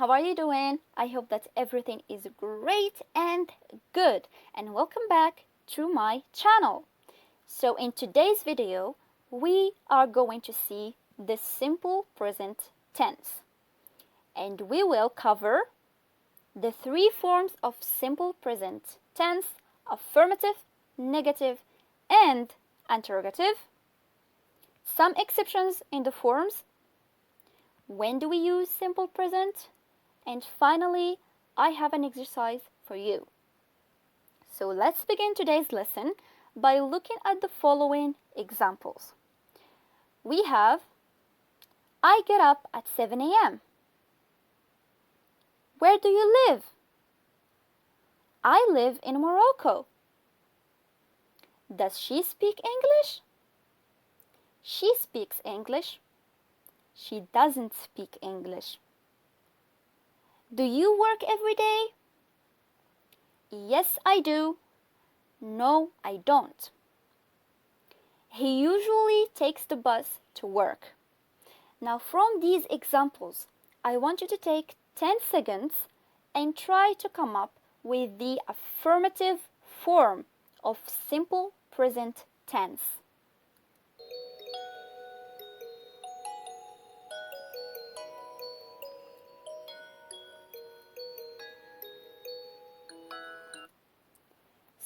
how are you doing? I hope that everything is great and good, and welcome back to my channel. So in today's video, we are going to see the simple present tense, and we will cover the three forms of simple present tense: affirmative, negative, and interrogative, some exceptions in the forms, when do we use simple present, and finally, I have an exercise for you. So let's begin today's lesson by looking at the following examples. We have, I get up at 7 a.m. Where do you live? I live in Morocco. Does she speak English? She speaks English. She doesn't speak English. Do you work every day? Yes, I do. No, I don't. He usually takes the bus to work. Now, from these examples, I want you to take 10 seconds and try to come up with the affirmative form of simple present tense.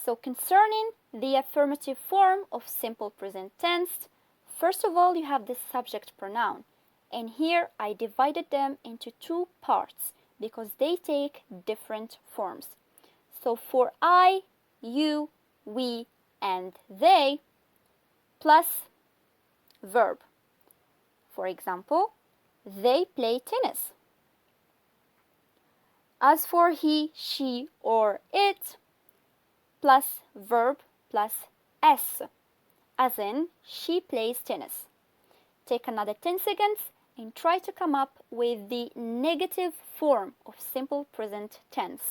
So concerning the affirmative form of simple present tense, first of all, you have the subject pronoun. And here I divided them into two parts because they take different forms. So for I, you, we, and they, plus verb. For example, they play tennis. As for he, she, or it, plus verb plus s, as in she plays tennis. Take another 10 seconds and try to come up with the negative form of simple present tense.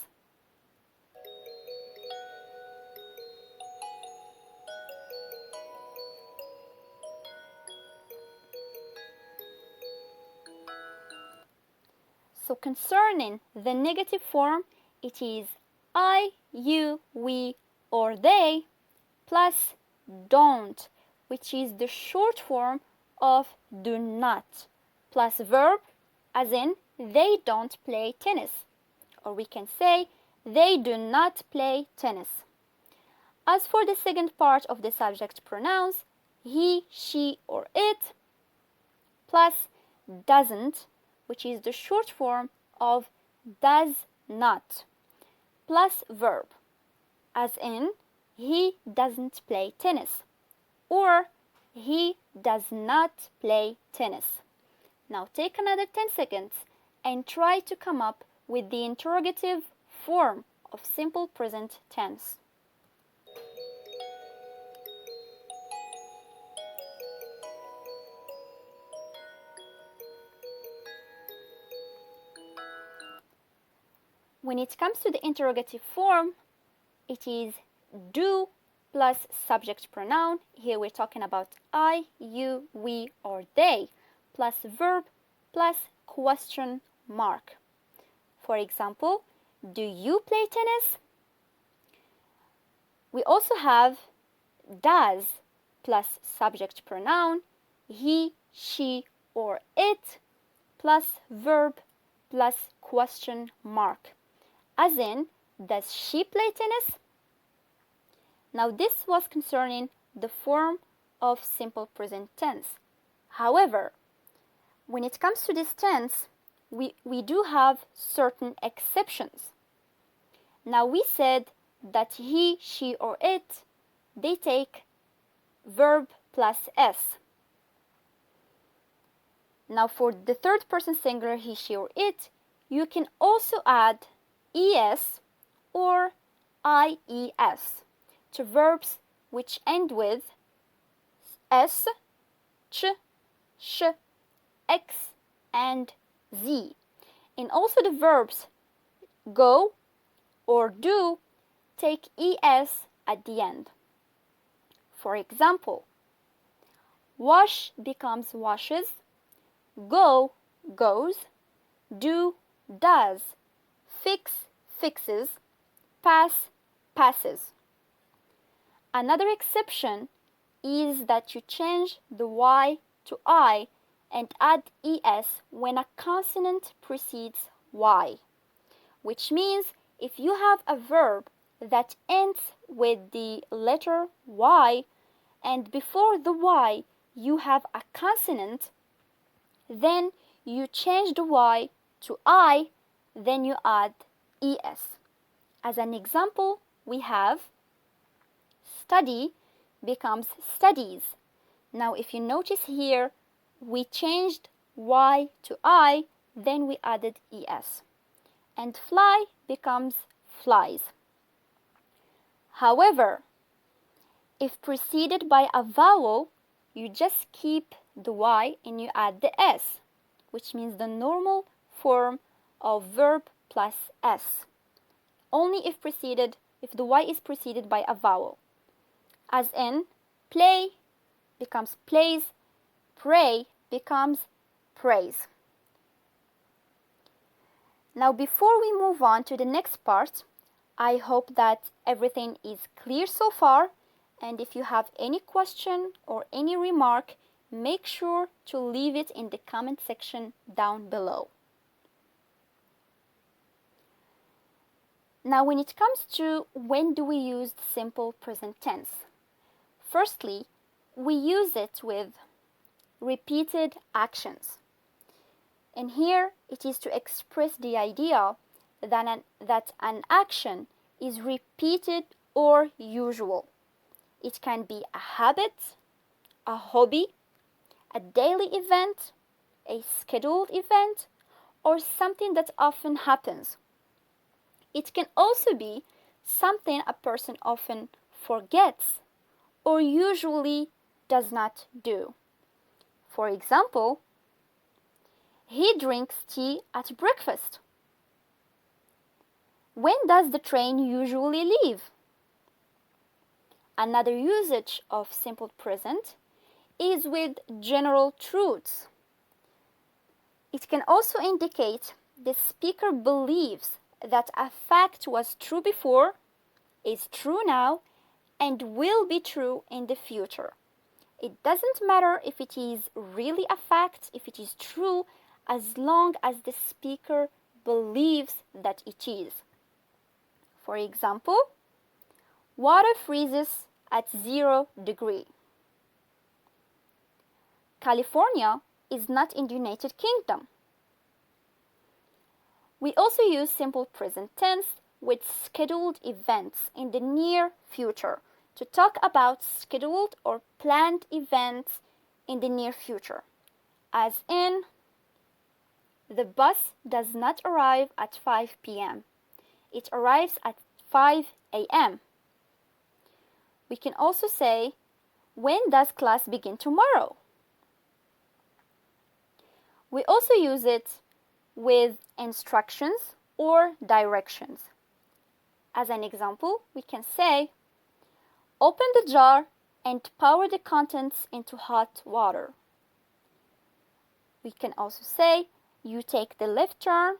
So concerning the negative form, it is I, you, we, or they, plus don't, which is the short form of do not, plus verb, as in they don't play tennis. Or we can say they do not play tennis. As for the second part of the subject pronouns, he, she, or it, plus doesn't, which is the short form of does not, plus verb, as in he doesn't play tennis, or he does not play tennis. Now take another 10 seconds and try to come up with the interrogative form of simple present tense. When it comes to the interrogative form, it is do plus subject pronoun. Here we're talking about I, you, we, or they, plus verb plus question mark. For example, do you play tennis? We also have does plus subject pronoun, he, she, or it, plus verb plus question mark, as in, does she play tennis? Now this was concerning the form of simple present tense. However, when it comes to this tense, we do have certain exceptions. Now we said that he, she, or it, they take verb plus s. Now for the third person singular, he, she, or it, you can also add es or ies to verbs which end with s, ch, sh, x, and z. And also the verbs go or do take es at the end. For example, wash becomes washes, go goes, do does, fix, fixes, pass, passes. Another exception is that you change the Y to I and add ES when a consonant precedes Y, which means if you have a verb that ends with the letter Y and before the Y you have a consonant, then you change the Y to I, then you add ES. As an example, we have study becomes studies. Now if you notice here, we changed Y to I, then we added ES. And fly becomes flies. However, if preceded by a vowel, you just keep the Y and you add the S, which means the normal form of verb plus S. Only if the Y is preceded by a vowel. As in, play becomes plays, pray becomes praise. Now before we move on to the next part, I hope that everything is clear so far, and if you have any question or any remark, make sure to leave it in the comment section down below. Now when it comes to when do we use the simple present tense? Firstly, we use it with repeated actions. And here it is to express the idea that an action is repeated or usual. It can be a habit, a hobby, a daily event, a scheduled event, or something that often happens. It can also be something a person often forgets or usually does not do. For example, he drinks tea at breakfast. When does the train usually leave? Another usage of simple present is with general truths. It can also indicate the speaker believes that a fact was true before, is true now, and will be true in the future. It doesn't matter if it is really a fact, if it is true, as long as the speaker believes that it is. For example, water freezes at 0 degrees. California is not in the United Kingdom. We also use simple present tense with scheduled events in the near future to talk about scheduled or planned events in the near future, as in, the bus does not arrive at 5 p.m. It arrives at 5 a.m. We can also say, when does class begin tomorrow? We also use it with instructions or directions. As an example, we can say, open the jar and pour the contents into hot water. We can also say, you take the left turn,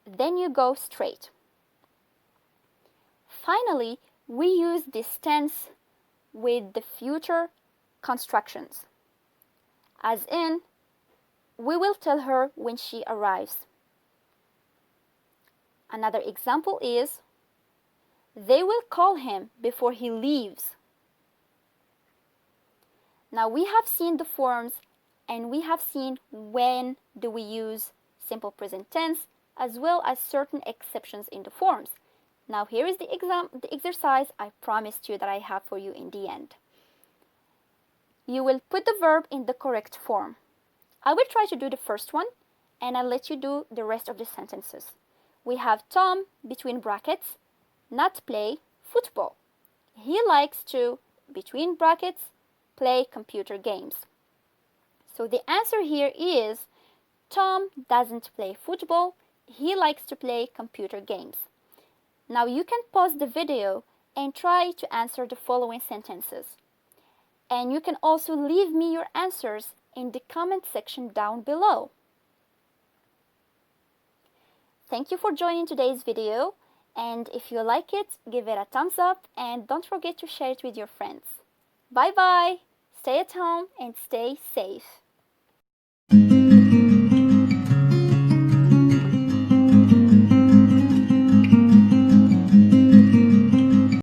then you go straight. Finally, we use this tense with the future constructions, as in, we will tell her when she arrives. Another example is, they will call him before he leaves. Now we have seen the forms and we have seen when do we use simple present tense as well as certain exceptions in the forms. Now here is the exercise I promised you that I have for you in the end. You will put the verb in the correct form. I will try to do the first one and I'll let you do the rest of the sentences. We have Tom, between brackets, not play football. He likes to, between brackets, play computer games. So the answer here is, Tom doesn't play football. He likes to play computer games. Now you can pause the video and try to answer the following sentences. And you can also leave me your answers in the comment section down below. Thank you for joining today's video, and if you like it, give it a thumbs up and don't forget to share it with your friends. Bye bye! Stay at home and stay safe.